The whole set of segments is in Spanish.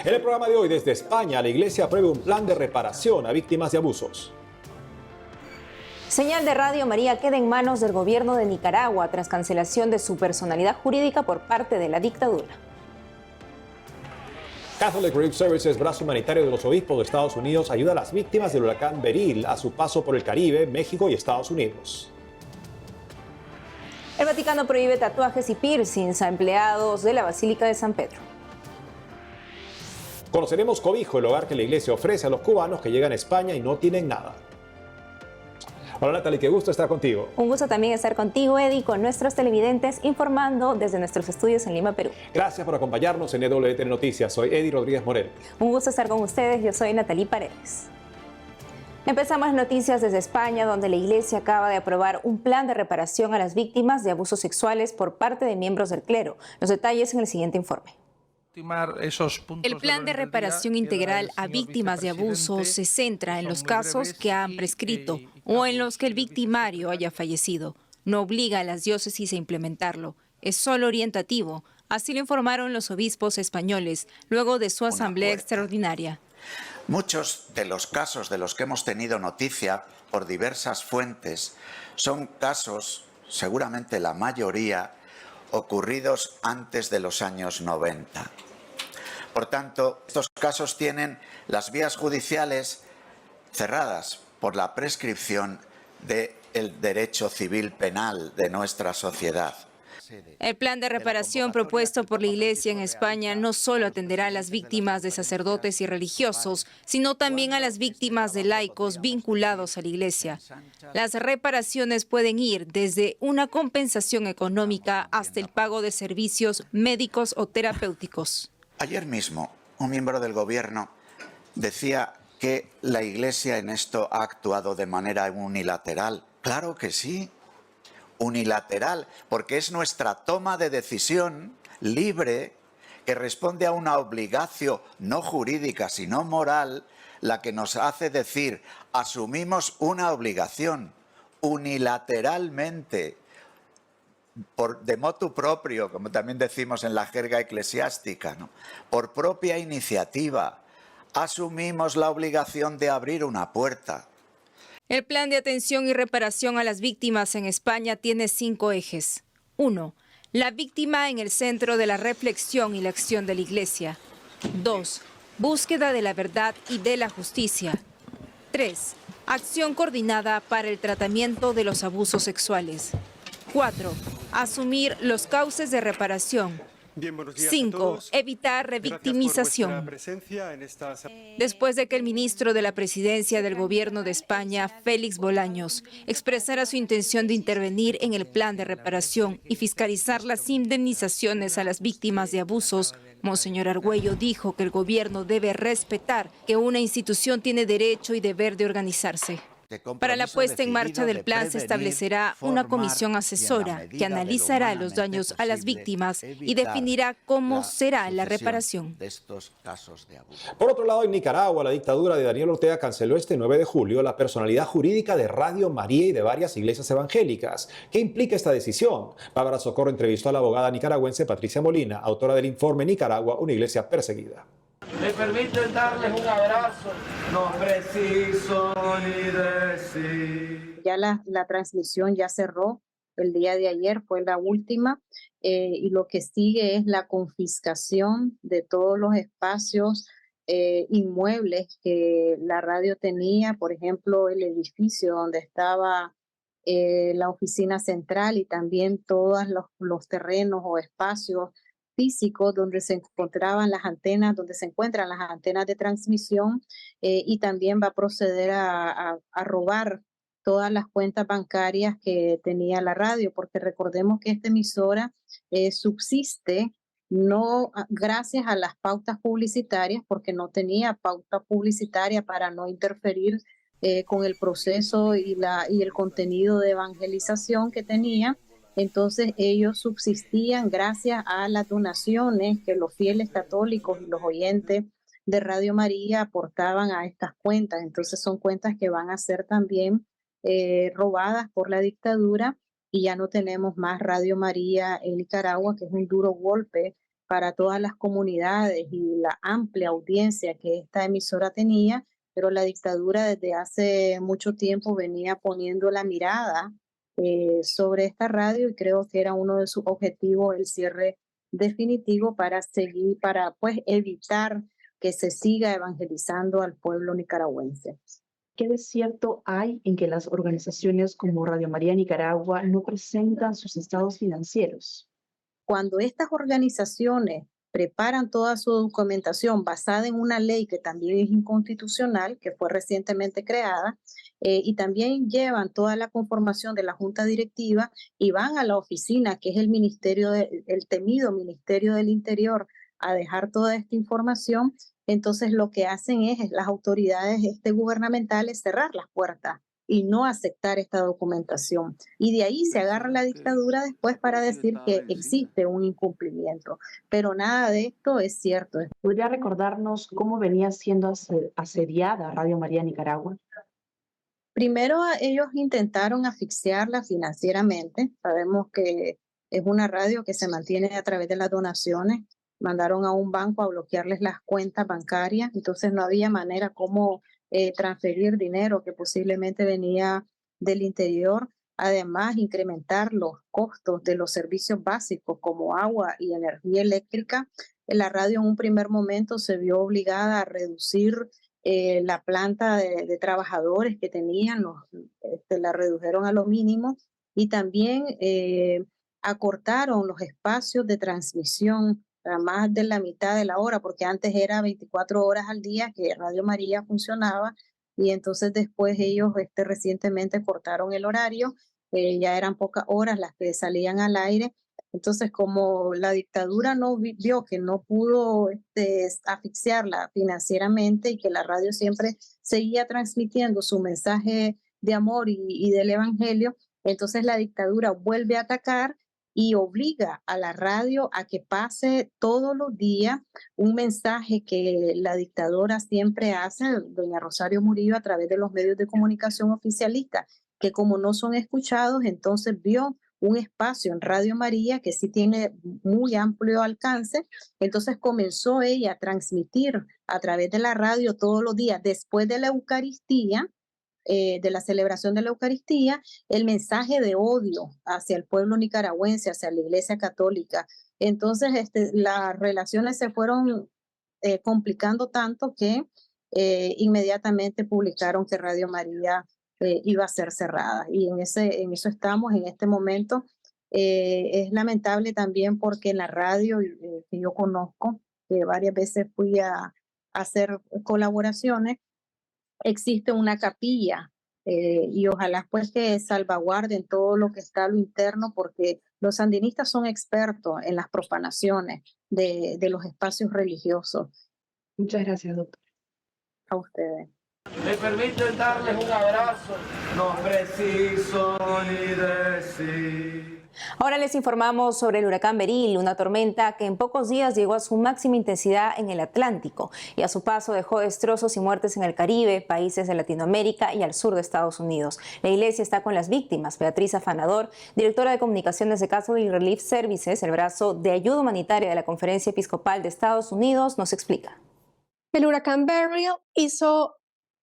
En el programa de hoy, desde España, la Iglesia aprueba un plan de reparación a víctimas de abusos. Señal de Radio María queda en manos del gobierno de Nicaragua tras cancelación de su personalidad jurídica por parte de la dictadura. Catholic Relief Services, brazo humanitario de los obispos de Estados Unidos, ayuda a las víctimas del huracán Beryl a su paso por el Caribe, México y Estados Unidos. El Vaticano prohíbe tatuajes y piercings a empleados de la Basílica de San Pedro. Conoceremos Cobijo, el hogar que la Iglesia ofrece a los cubanos que llegan a España y no tienen nada. Hola Natalie, qué gusto estar contigo. Un gusto también estar contigo, Eddie, con nuestros televidentes, informando desde nuestros estudios en Lima, Perú. Gracias por acompañarnos en EWTN Noticias. Soy Eddie Rodríguez Morel. Un gusto estar con ustedes. Yo soy Natalie Paredes. Empezamos noticias desde España, donde la Iglesia acaba de aprobar un plan de reparación a las víctimas de abusos sexuales por parte de miembros del clero. Los detalles en el siguiente informe. El plan de reparación integral a víctimas de abuso se centra en los casos que han prescrito o en los que el victimario haya fallecido. No obliga a las diócesis a implementarlo, es solo orientativo. Así lo informaron los obispos españoles luego de su asamblea extraordinaria. Muchos de los casos de los que hemos tenido noticia por diversas fuentes son casos, seguramente la mayoría, ocurridos antes de los años 90. Por tanto, estos casos tienen las vías judiciales cerradas por la prescripción del derecho civil penal de nuestra sociedad. El plan de reparación propuesto por la Iglesia en España no solo atenderá a las víctimas de sacerdotes y religiosos, sino también a las víctimas de laicos vinculados a la Iglesia. Las reparaciones pueden ir desde una compensación económica hasta el pago de servicios médicos o terapéuticos. Ayer mismo, un miembro del gobierno decía que la Iglesia en esto ha actuado de manera unilateral. Claro que sí. Unilateral, porque es nuestra toma de decisión libre que responde a una obligación no jurídica, sino moral, la que nos hace decir, asumimos una obligación unilateralmente, de motu propio, como también decimos en la jerga eclesiástica, ¿no? Por propia iniciativa, asumimos la obligación de abrir una puerta. El plan de atención y reparación a las víctimas en España tiene 5 ejes. 1. La víctima en el centro de la reflexión y la acción de la Iglesia. 2. Búsqueda de la verdad y de la justicia. 3. Acción coordinada para el tratamiento de los abusos sexuales. 4. Asumir los cauces de reparación. 5. Evitar revictimización. Después de que el ministro de la Presidencia del Gobierno de España, Félix Bolaños, expresara su intención de intervenir en el plan de reparación y fiscalizar las indemnizaciones a las víctimas de abusos, Monseñor Argüello dijo que el gobierno debe respetar que una institución tiene derecho y deber de organizarse. Para la puesta en marcha del plan se establecerá una comisión asesora que analizará los daños a las víctimas y definirá cómo será la reparación. Por otro lado, en Nicaragua, la dictadura de Daniel Ortega canceló este 9 de julio la personalidad jurídica de Radio María y de varias iglesias evangélicas. ¿Qué implica esta decisión? Bárbara Socorro entrevistó a la abogada nicaragüense Patricia Molina, autora del informe Nicaragua, una iglesia perseguida. Me permiten darles un abrazo, no preciso ni decir. Ya la transmisión ya cerró, el día de ayer fue la última, y lo que sigue es la confiscación de todos los espacios inmuebles que la radio tenía, por ejemplo, el edificio donde estaba la oficina central y también todos los terrenos o espacios físicos donde se encontraban las antenas, donde se encuentran las antenas de transmisión, y también va a proceder a robar todas las cuentas bancarias que tenía la radio, porque recordemos que esta emisora subsiste no gracias a las pautas publicitarias, porque no tenía pauta publicitaria para no interferir con el proceso y el contenido de evangelización que tenía. Entonces ellos subsistían gracias a las donaciones que los fieles católicos y los oyentes de Radio María aportaban a estas cuentas. Entonces son cuentas que van a ser también robadas por la dictadura, y ya no tenemos más Radio María en Nicaragua, que es un duro golpe para todas las comunidades y la amplia audiencia que esta emisora tenía, pero la dictadura desde hace mucho tiempo venía poniendo la mirada sobre esta radio y creo que era uno de sus objetivos el cierre definitivo para seguir, para pues evitar que se siga evangelizando al pueblo nicaragüense. ¿Qué de cierto hay en que las organizaciones como Radio María Nicaragua no presentan sus estados financieros? Cuando estas organizaciones preparan toda su documentación basada en una ley que también es inconstitucional, que fue recientemente creada, y también llevan toda la conformación de la Junta Directiva y van a la oficina, que es el temido Ministerio del Interior, a dejar toda esta información, entonces lo que hacen es las autoridades gubernamentales cerrar las puertas y no aceptar esta documentación. Y de ahí se agarra la dictadura después para decir que existe un incumplimiento. Pero nada de esto es cierto. ¿Podría recordarnos cómo venía siendo asediada Radio María Nicaragua? Primero ellos intentaron asfixiarla financieramente. Sabemos que es una radio que se mantiene a través de las donaciones. Mandaron a un banco a bloquearles las cuentas bancarias, entonces no había manera como transferir dinero que posiblemente venía del interior. Además, incrementar los costos de los servicios básicos como agua y energía eléctrica. La radio en un primer momento se vio obligada a reducir la planta de trabajadores que tenían, la redujeron a lo mínimo y también acortaron los espacios de transmisión a más de la mitad de la hora, porque antes era 24 horas al día que Radio María funcionaba y entonces después ellos recientemente cortaron el horario, ya eran pocas horas las que salían al aire. Entonces, como la dictadura no vio que no pudo asfixiarla financieramente y que la radio siempre seguía transmitiendo su mensaje de amor y del evangelio, entonces la dictadura vuelve a atacar y obliga a la radio a que pase todos los días un mensaje que la dictadura siempre hace, doña Rosario Murillo, a través de los medios de comunicación oficialistas, que como no son escuchados, entonces vio un espacio en Radio María que sí tiene muy amplio alcance, entonces comenzó ella a transmitir a través de la radio todos los días, después de la Eucaristía, de la celebración de la Eucaristía, el mensaje de odio hacia el pueblo nicaragüense, hacia la Iglesia Católica. Entonces, las relaciones se fueron complicando tanto que inmediatamente publicaron que Radio María iba a ser cerrada. Y en eso estamos en este momento. Es lamentable también porque en la radio que yo conozco, que varias veces fui a hacer colaboraciones, existe una capilla y ojalá pues que salvaguarden todo lo que está a lo interno, porque los sandinistas son expertos en las profanaciones de los espacios religiosos. Muchas gracias, doctor. A ustedes. Me permiten darles un abrazo, no preciso ni decir. Ahora les informamos sobre el huracán Beryl, una tormenta que en pocos días llegó a su máxima intensidad en el Atlántico y a su paso dejó destrozos y muertes en el Caribe, países de Latinoamérica y al sur de Estados Unidos. La iglesia está con las víctimas. Beatriz Afanador, directora de comunicaciones de Catholic Relief Services, el brazo de ayuda humanitaria de la Conferencia Episcopal de Estados Unidos, nos explica. El huracán Beryl hizo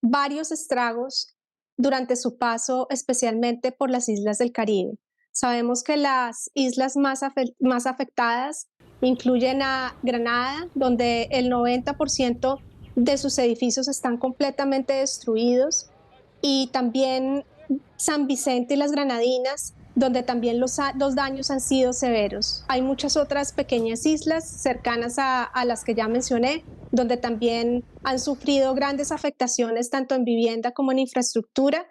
varios estragos durante su paso, especialmente por las islas del Caribe. Sabemos que las islas más afectadas incluyen a Granada, donde el 90% de sus edificios están completamente destruidos, y también San Vicente y las Granadinas, donde también los daños han sido severos. Hay muchas otras pequeñas islas cercanas a las que ya mencioné, donde también han sufrido grandes afectaciones tanto en vivienda como en infraestructura.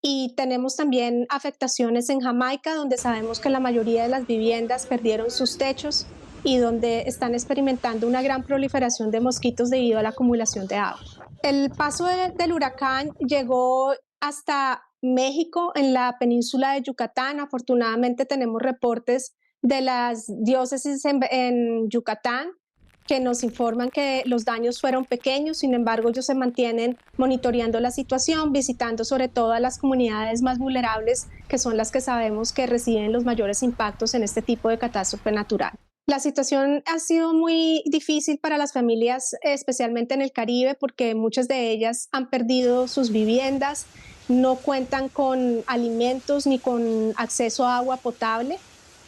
Y tenemos también afectaciones en Jamaica, donde sabemos que la mayoría de las viviendas perdieron sus techos y donde están experimentando una gran proliferación de mosquitos debido a la acumulación de agua. El paso del huracán llegó hasta México, en la península de Yucatán. Afortunadamente tenemos reportes de las diócesis en Yucatán que nos informan que los daños fueron pequeños. Sin embargo, ellos se mantienen monitoreando la situación, visitando sobre todo a las comunidades más vulnerables, que son las que sabemos que reciben los mayores impactos en este tipo de catástrofe natural. La situación ha sido muy difícil para las familias, especialmente en el Caribe, porque muchas de ellas han perdido sus viviendas, no cuentan con alimentos ni con acceso a agua potable.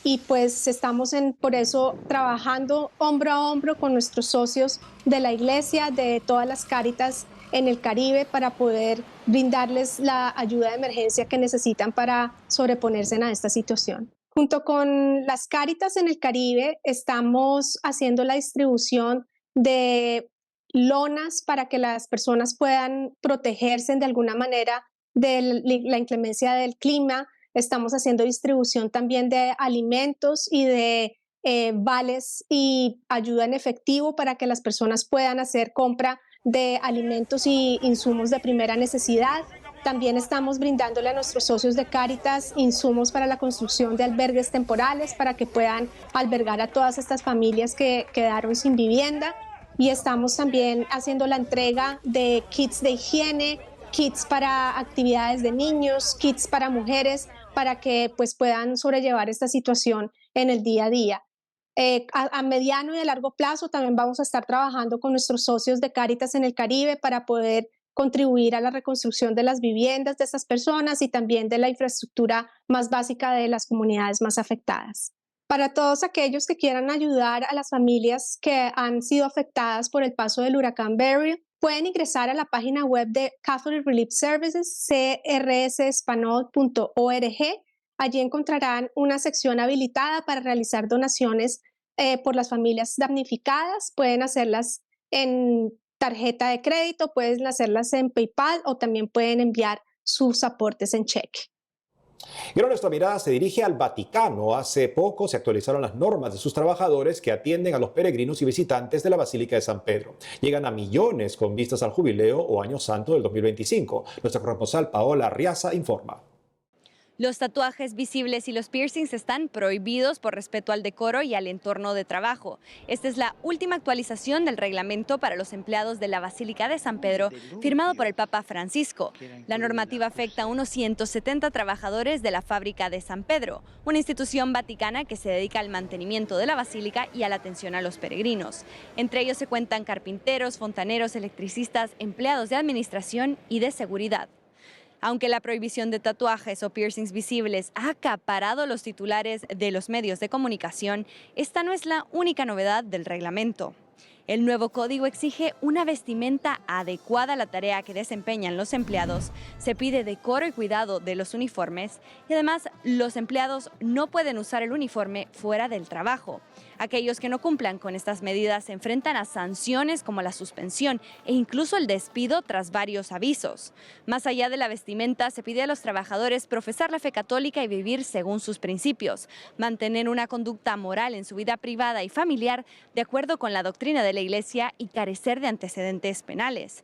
Y pues estamos por eso trabajando hombro a hombro con nuestros socios de la iglesia, de todas las Cáritas en el Caribe, para poder brindarles la ayuda de emergencia que necesitan para sobreponerse a esta situación. Junto con las Cáritas en el Caribe, estamos haciendo la distribución de lonas para que las personas puedan protegerse de alguna manera de la inclemencia del clima. Estamos haciendo distribución también de alimentos y de vales y ayuda en efectivo para que las personas puedan hacer compra de alimentos y insumos de primera necesidad. También estamos brindándole a nuestros socios de Cáritas insumos para la construcción de albergues temporales para que puedan albergar a todas estas familias que quedaron sin vivienda. Y estamos también haciendo la entrega de kits de higiene, kits para actividades de niños, kits para mujeres, para que pues puedan sobrellevar esta situación en el día a día. A mediano y a largo plazo también vamos a estar trabajando con nuestros socios de Cáritas en el Caribe para poder contribuir a la reconstrucción de las viviendas de estas personas y también de la infraestructura más básica de las comunidades más afectadas. Para todos aquellos que quieran ayudar a las familias que han sido afectadas por el paso del huracán Beryl, pueden ingresar a la página web de Catholic Relief Services, crsespanol.org. Allí encontrarán una sección habilitada para realizar donaciones por las familias damnificadas. Pueden hacerlas en tarjeta de crédito, pueden hacerlas en PayPal o también pueden enviar sus aportes en cheque. Y ahora nuestra mirada se dirige al Vaticano. Hace poco se actualizaron las normas de sus trabajadores que atienden a los peregrinos y visitantes de la Basílica de San Pedro. Llegan a millones con vistas al jubileo o año santo del 2025. Nuestra corresponsal Paola Arriaza informa. Los tatuajes visibles y los piercings están prohibidos por respeto al decoro y al entorno de trabajo. Esta es la última actualización del reglamento para los empleados de la Basílica de San Pedro, firmado por el Papa Francisco. La normativa afecta a unos 170 trabajadores de la Fábrica de San Pedro, una institución vaticana que se dedica al mantenimiento de la basílica y a la atención a los peregrinos. Entre ellos se cuentan carpinteros, fontaneros, electricistas, empleados de administración y de seguridad. Aunque la prohibición de tatuajes o piercings visibles ha acaparado los titulares de los medios de comunicación, esta no es la única novedad del reglamento. El nuevo código exige una vestimenta adecuada a la tarea que desempeñan los empleados, se pide decoro y cuidado de los uniformes y además los empleados no pueden usar el uniforme fuera del trabajo. Aquellos que no cumplan con estas medidas se enfrentan a sanciones como la suspensión e incluso el despido tras varios avisos. Más allá de la vestimenta, se pide a los trabajadores profesar la fe católica y vivir según sus principios, mantener una conducta moral en su vida privada y familiar de acuerdo con la doctrina de la Iglesia y carecer de antecedentes penales.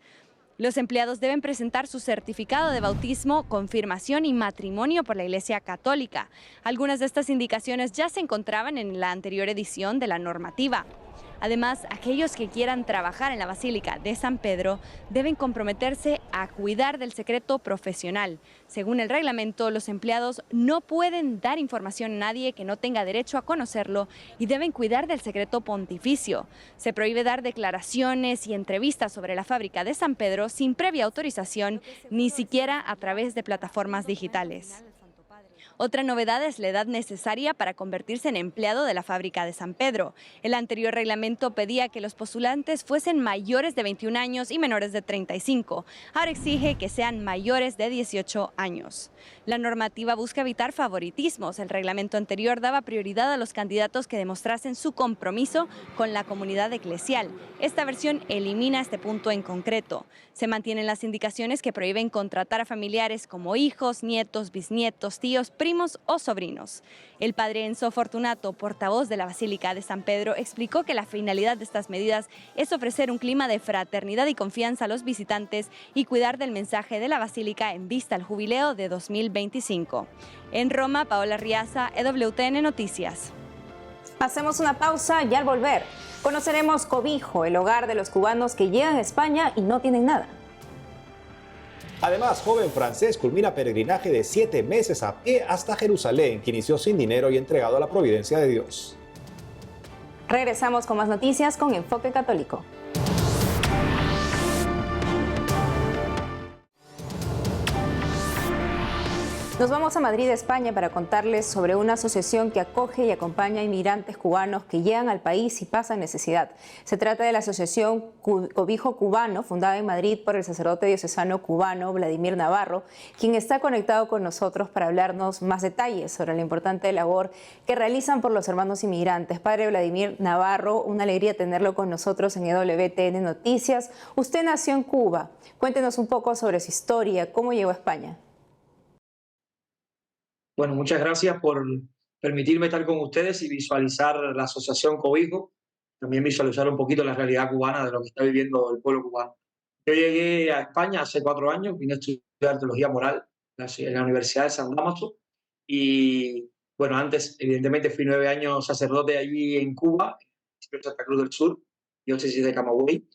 Los empleados deben presentar su certificado de bautismo, confirmación y matrimonio por la Iglesia Católica. Algunas de estas indicaciones ya se encontraban en la anterior edición de la normativa. Además, aquellos que quieran trabajar en la Basílica de San Pedro deben comprometerse a cuidar del secreto profesional. Según el reglamento, los empleados no pueden dar información a nadie que no tenga derecho a conocerlo y deben cuidar del secreto pontificio. Se prohíbe dar declaraciones y entrevistas sobre la Fábrica de San Pedro sin previa autorización, ni siquiera a través de plataformas digitales. Otra novedad es la edad necesaria para convertirse en empleado de la Fábrica de San Pedro. El anterior reglamento pedía que los postulantes fuesen mayores de 21 años y menores de 35. Ahora exige que sean mayores de 18 años. La normativa busca evitar favoritismos. El reglamento anterior daba prioridad a los candidatos que demostrasen su compromiso con la comunidad eclesial. Esta versión elimina este punto en concreto. Se mantienen las indicaciones que prohíben contratar a familiares como hijos, nietos, bisnietos, tíos, primos o sobrinos. El padre Enzo Fortunato, portavoz de la Basílica de San Pedro, explicó que la finalidad de estas medidas es ofrecer un clima de fraternidad y confianza a los visitantes y cuidar del mensaje de la Basílica en vista al jubileo de 2025. En Roma, Paola Arriaza, EWTN Noticias. Hacemos una pausa y al volver conoceremos Cobijo, el hogar de los cubanos que llegan a España y no tienen nada. Además, joven francés culmina peregrinaje de 7 meses a pie hasta Jerusalén, que inició sin dinero y entregado a la providencia de Dios. Regresamos con más noticias con Enfoque Católico. Nos vamos a Madrid, España, para contarles sobre una asociación que acoge y acompaña a inmigrantes cubanos que llegan al país y pasan necesidad. Se trata de la Asociación Cobijo Cubano, fundada en Madrid por el sacerdote diocesano cubano Vladimir Navarro, quien está conectado con nosotros para hablarnos más detalles sobre la importante labor que realizan por los hermanos inmigrantes. Padre Vladimir Navarro, una alegría tenerlo con nosotros en EWTN Noticias. Usted nació en Cuba. Cuéntenos un poco sobre su historia, cómo llegó a España. Bueno, muchas gracias por permitirme estar con ustedes y visualizar la Asociación Cobijo, también visualizar un poquito la realidad cubana de lo que está viviendo el pueblo cubano. Yo llegué a España hace 4 años, vine a estudiar Teología Moral en la Universidad de San Dámaso y, bueno, antes, evidentemente, fui 9 años sacerdote allí en Cuba, en Santa Cruz del Sur, diócesis de Camagüey.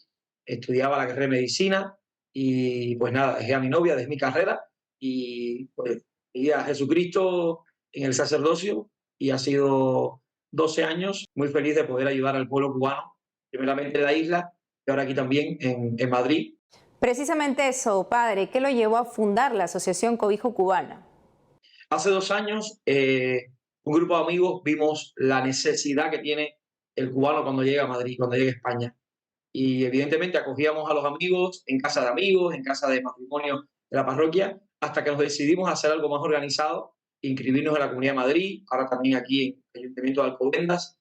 Estudiaba la carrera de Medicina y, pues nada, dejé a mi novia, dejé mi carrera y, pues, y a Jesucristo en el sacerdocio y ha sido 12 años muy feliz de poder ayudar al pueblo cubano, primeramente en la isla y ahora aquí también en Madrid. Precisamente eso, padre, ¿qué lo llevó a fundar la Asociación Cobijo Cubana? Hace 2 años un grupo de amigos vimos la necesidad que tiene el cubano cuando llega a Madrid, cuando llega a España. Y evidentemente acogíamos a los amigos, en casa de amigos, en casa de matrimonio de la parroquia, hasta que nos decidimos a hacer algo más organizado, inscribirnos en la Comunidad de Madrid, ahora también aquí en el Ayuntamiento de Alcobendas,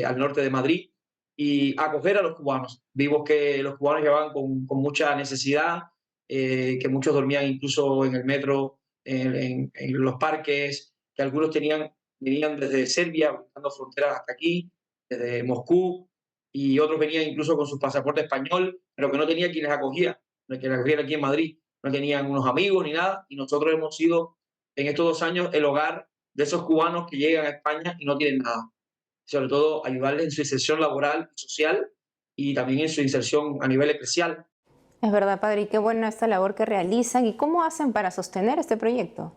al norte de Madrid, y acoger a los cubanos. Vimos que los cubanos llevaban con mucha necesidad, que muchos dormían incluso en el metro, en los parques, que algunos venían desde Serbia, buscando fronteras hasta aquí, desde Moscú, y otros venían incluso con su pasaporte español, pero que no tenía quien les acogía, que les acogían aquí en Madrid. No tenían unos amigos ni nada, y nosotros hemos sido en estos 2 años el hogar de esos cubanos que llegan a España y no tienen nada. Sobre todo ayudarles en su inserción laboral, social y también en su inserción a nivel eclesial. Es verdad, padre, y qué buena esta labor que realizan. ¿Y cómo hacen para sostener este proyecto?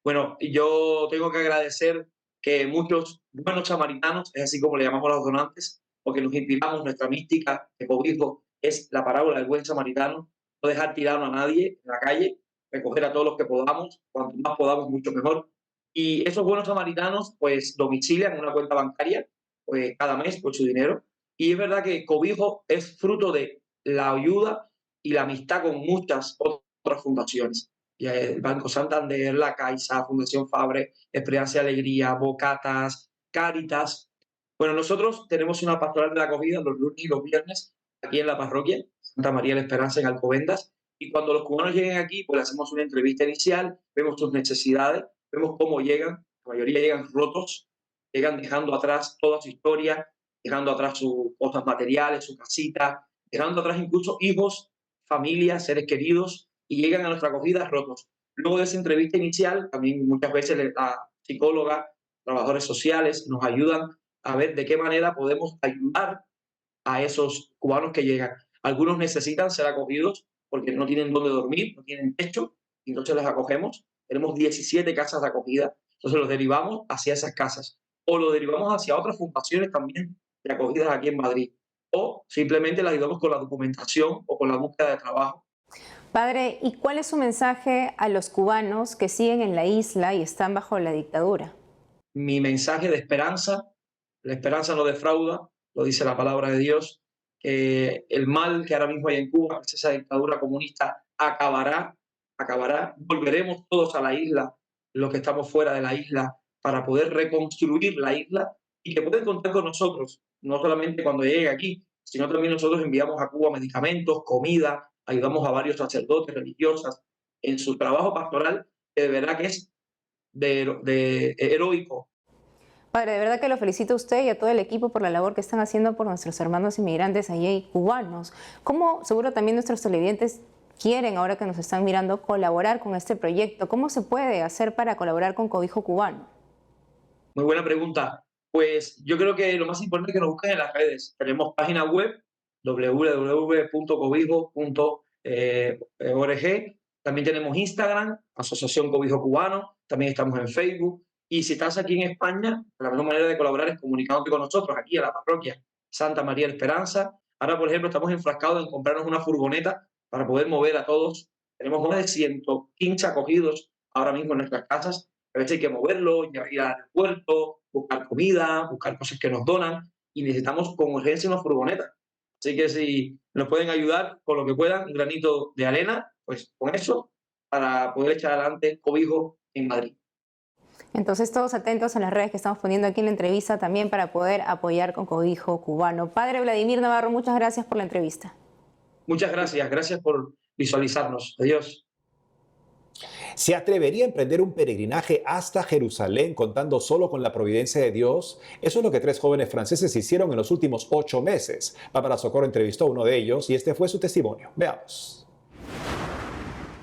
Bueno, yo tengo que agradecer que muchos buenos samaritanos, es así como le llamamos a los donantes, porque nos inspiramos, nuestra mística de Cobijo es la parábola del buen samaritano, no dejar tirado a nadie en la calle, recoger a todos los que podamos, cuanto más podamos, mucho mejor. Y esos buenos samaritanos, pues, domicilian una cuenta bancaria, pues, cada mes por su dinero. Y es verdad que Cobijo es fruto de la ayuda y la amistad con muchas otras fundaciones. El Banco Santander, la Caixa, Fundación Fabre, Esperanza y Alegría, Bocatas, Cáritas. Bueno, nosotros tenemos una pastoral de la acogida los lunes y los viernes aquí en la parroquia, Santa María de la Esperanza en Alcobendas, y cuando los cubanos lleguen aquí, pues le hacemos una entrevista inicial, vemos sus necesidades, vemos cómo llegan, la mayoría llegan rotos, llegan dejando atrás toda su historia, dejando atrás sus cosas materiales, su casita, dejando atrás incluso hijos, familias, seres queridos, y llegan a nuestra acogida rotos. Luego de esa entrevista inicial, también muchas veces la psicóloga, trabajadores sociales nos ayudan a ver de qué manera podemos ayudar a esos cubanos que llegan. Algunos necesitan ser acogidos porque no tienen dónde dormir, no tienen techo, y entonces les acogemos. Tenemos 17 casas de acogida, entonces los derivamos hacia esas casas. O los derivamos hacia otras fundaciones también de acogidas aquí en Madrid. O simplemente les ayudamos con la documentación o con la búsqueda de trabajo. Padre, ¿y cuál es su mensaje a los cubanos que siguen en la isla y están bajo la dictadura? Mi mensaje de esperanza, la esperanza no defrauda, lo dice la palabra de Dios, que el mal que ahora mismo hay en Cuba, que es esa dictadura comunista, acabará, volveremos todos a la isla, los que estamos fuera de la isla, para poder reconstruir la isla y que pueden contar con nosotros, no solamente cuando llegue aquí, sino también nosotros enviamos a Cuba medicamentos, comida, ayudamos a varios sacerdotes, religiosas, en su trabajo pastoral, que de verdad que es de heroico. Padre, de verdad que lo felicito a usted y a todo el equipo por la labor que están haciendo por nuestros hermanos inmigrantes allí cubanos. ¿Cómo, seguro también nuestros televidentes quieren, ahora que nos están mirando, colaborar con este proyecto? ¿Cómo se puede hacer para colaborar con Cobijo Cubano? Muy buena pregunta. Pues yo creo que lo más importante es que nos busquen en las redes. Tenemos página web www.cobijo.org. También tenemos Instagram, Asociación Cobijo Cubano. También estamos en Facebook. Y si estás aquí en España, la mejor manera de colaborar es comunicándote con nosotros aquí a la parroquia Santa María de la Esperanza. Ahora, por ejemplo, estamos enfrascados en comprarnos una furgoneta para poder mover a todos. Tenemos más de 115 acogidos ahora mismo en nuestras casas. A veces hay que moverlo, ir al aeropuerto, buscar comida, buscar cosas que nos donan y necesitamos con urgencia una furgoneta. Así que si nos pueden ayudar con lo que puedan, un granito de arena, pues con eso, para poder echar adelante Cobijo en Madrid. Entonces todos atentos a las redes que estamos poniendo aquí en la entrevista también para poder apoyar con Cobijo Cubano. Padre Vladimir Navarro, muchas gracias por la entrevista. Muchas gracias, gracias por visualizarnos. Adiós. ¿Se atrevería a emprender un peregrinaje hasta Jerusalén contando solo con la providencia de Dios? Eso es lo que 3 jóvenes franceses hicieron en los últimos 8 meses. Bárbara Socorro entrevistó a uno de ellos y este fue su testimonio. Veamos.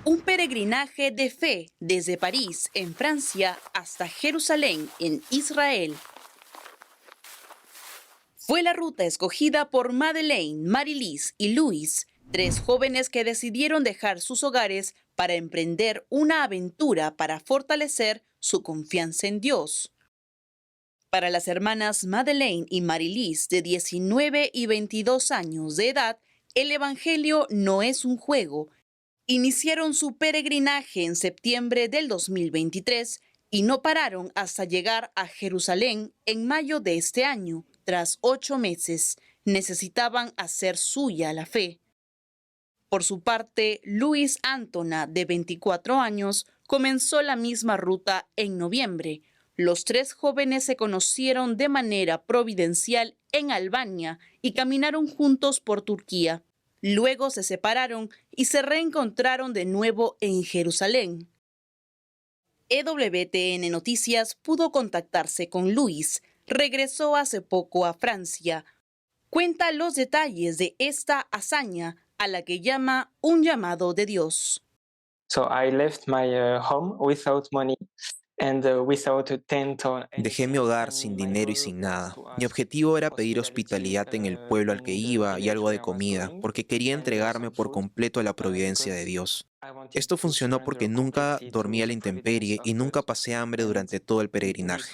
Un peregrinaje de fe desde París, en Francia, hasta Jerusalén, en Israel. Fue la ruta escogida por Madeleine, Marilise y Luis, 3 jóvenes que decidieron dejar sus hogares para emprender una aventura para fortalecer su confianza en Dios. Para las hermanas Madeleine y Marilise, de 19 y 22 años de edad, el Evangelio no es un juego. Iniciaron su peregrinaje en septiembre del 2023 y no pararon hasta llegar a Jerusalén en mayo de este año. Tras 8 meses, necesitaban hacer suya la fe. Por su parte, Luis Antona, de 24 años, comenzó la misma ruta en noviembre. Los 3 jóvenes se conocieron de manera providencial en Albania y caminaron juntos por Turquía. Luego se separaron y se reencontraron de nuevo en Jerusalén. EWTN Noticias pudo contactarse con Luis. Regresó hace poco a Francia. Cuenta los detalles de esta hazaña, a la que llama un llamado de Dios. Dejé mi hogar sin dinero y sin nada. Mi objetivo era pedir hospitalidad en el pueblo al que iba y algo de comida, porque quería entregarme por completo a la providencia de Dios. Esto funcionó porque nunca dormí a la intemperie y nunca pasé hambre durante todo el peregrinaje.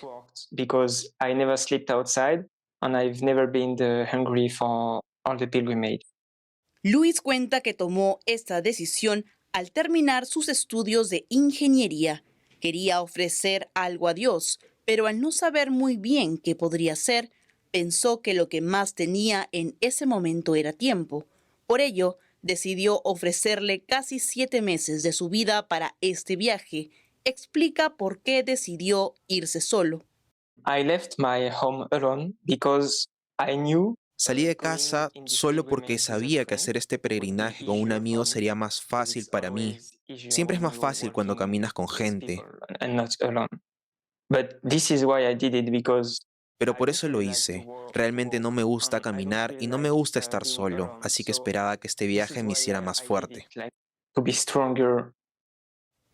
Luis cuenta que tomó esta decisión al terminar sus estudios de ingeniería. Quería ofrecer algo a Dios, pero al no saber muy bien qué podría ser, pensó que lo que más tenía en ese momento era tiempo. Por ello, decidió ofrecerle casi 7 meses de su vida para este viaje. Explica por qué decidió irse solo. Salí de casa solo porque sabía que hacer este peregrinaje con un amigo sería más fácil para mí. Siempre es más fácil cuando caminas con gente. Pero por eso lo hice. Realmente no me gusta caminar y no me gusta estar solo, así que esperaba que este viaje me hiciera más fuerte.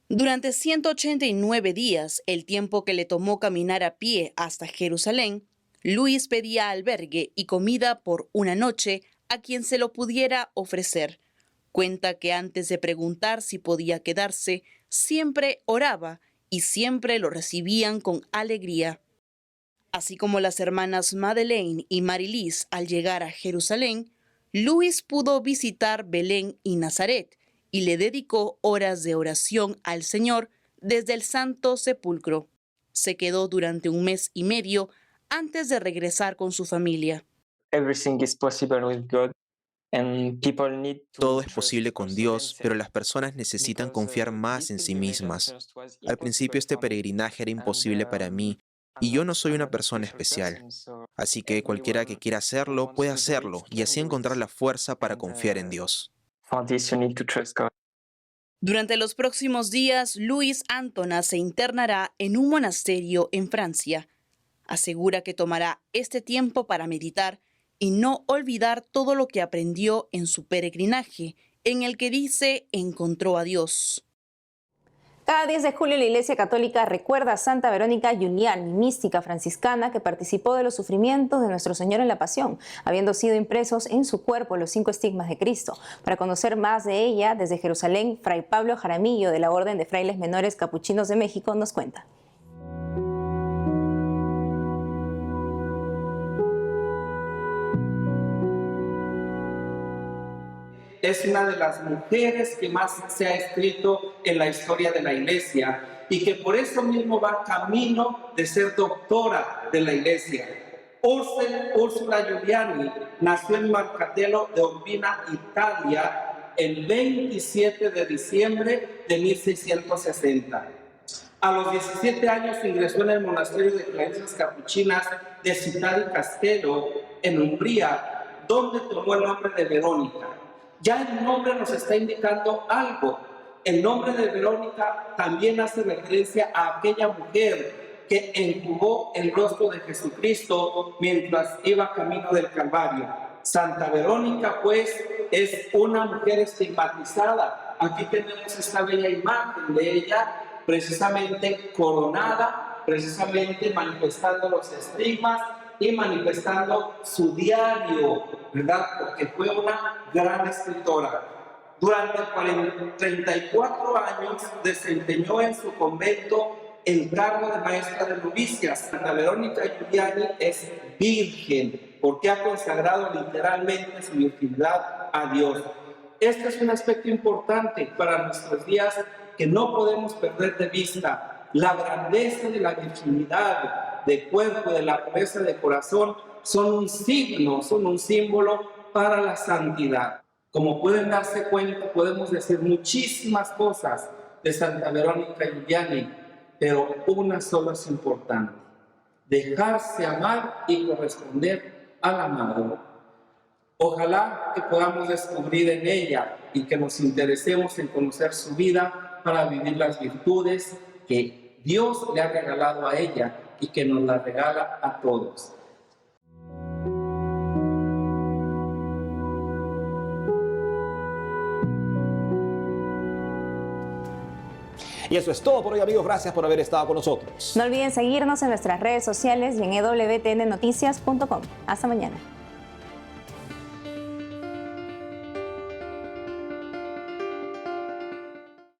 Durante 189 días, el tiempo que le tomó caminar a pie hasta Jerusalén, Luis pedía albergue y comida por una noche a quien se lo pudiera ofrecer. Cuenta que antes de preguntar si podía quedarse, siempre oraba y siempre lo recibían con alegría. Así como las hermanas Madeleine y Marilise al llegar a Jerusalén, Luis pudo visitar Belén y Nazaret y le dedicó horas de oración al Señor desde el Santo Sepulcro. Se quedó durante 1 mes y medio antes de regresar con su familia. Todo es posible con Dios, pero las personas necesitan confiar más en sí mismas. Al principio este peregrinaje era imposible para mí, y yo no soy una persona especial. Así que cualquiera que quiera hacerlo, puede hacerlo, y así encontrar la fuerza para confiar en Dios. Durante los próximos días, Luis Antona se internará en un monasterio en Francia. Asegura que tomará este tiempo para meditar y no olvidar todo lo que aprendió en su peregrinaje, en el que dice encontró a Dios. Cada 10 de julio la Iglesia Católica recuerda a Santa Verónica Giuliani, mística franciscana que participó de los sufrimientos de nuestro Señor en la Pasión, habiendo sido impresos en su cuerpo los 5 estigmas de Cristo. Para conocer más de ella, desde Jerusalén, Fray Pablo Jaramillo, de la Orden de Frailes Menores Capuchinos de México, nos cuenta. es una de las mujeres que más se ha escrito en la historia de la Iglesia y que por eso mismo va camino de ser doctora de la Iglesia. Úrsula Giuliani nació en Marcatello de Urbina, Italia, el 27 de diciembre de 1660. A los 17 años ingresó en el monasterio de Clarisas Capuchinas de Città di Castello, en Umbría, donde tomó el nombre de Verónica. Ya el nombre nos está indicando algo. El nombre de Verónica también hace referencia a aquella mujer que enjugó el rostro de Jesucristo mientras iba camino del Calvario. Santa Verónica, pues, es una mujer estigmatizada. Aquí tenemos esta bella imagen de ella, precisamente coronada, precisamente manifestando los estigmas y manifestando su diario, ¿verdad? Porque fue una gran escritora. Durante 34 años desempeñó en su convento el cargo de maestra de novicias. Santa Verónica Giuliani es virgen porque ha consagrado literalmente su virginidad a Dios. Este es un aspecto importante para nuestros días que no podemos perder de vista. La grandeza de la virginidad de cuerpo, de la pureza de corazón, son un signo, son un símbolo para la santidad. Como pueden darse cuenta, podemos decir muchísimas cosas de Santa Verónica Giuliani, pero una sola es importante: dejarse amar y corresponder al amado. Ojalá que podamos descubrir en ella y que nos interesemos en conocer su vida para vivir las virtudes que Dios le ha regalado a ella y que nos las regala a todos. Y eso es todo por hoy, amigos. Gracias por haber estado con nosotros. No olviden seguirnos en nuestras redes sociales y en ewtnnoticias.com. Hasta mañana.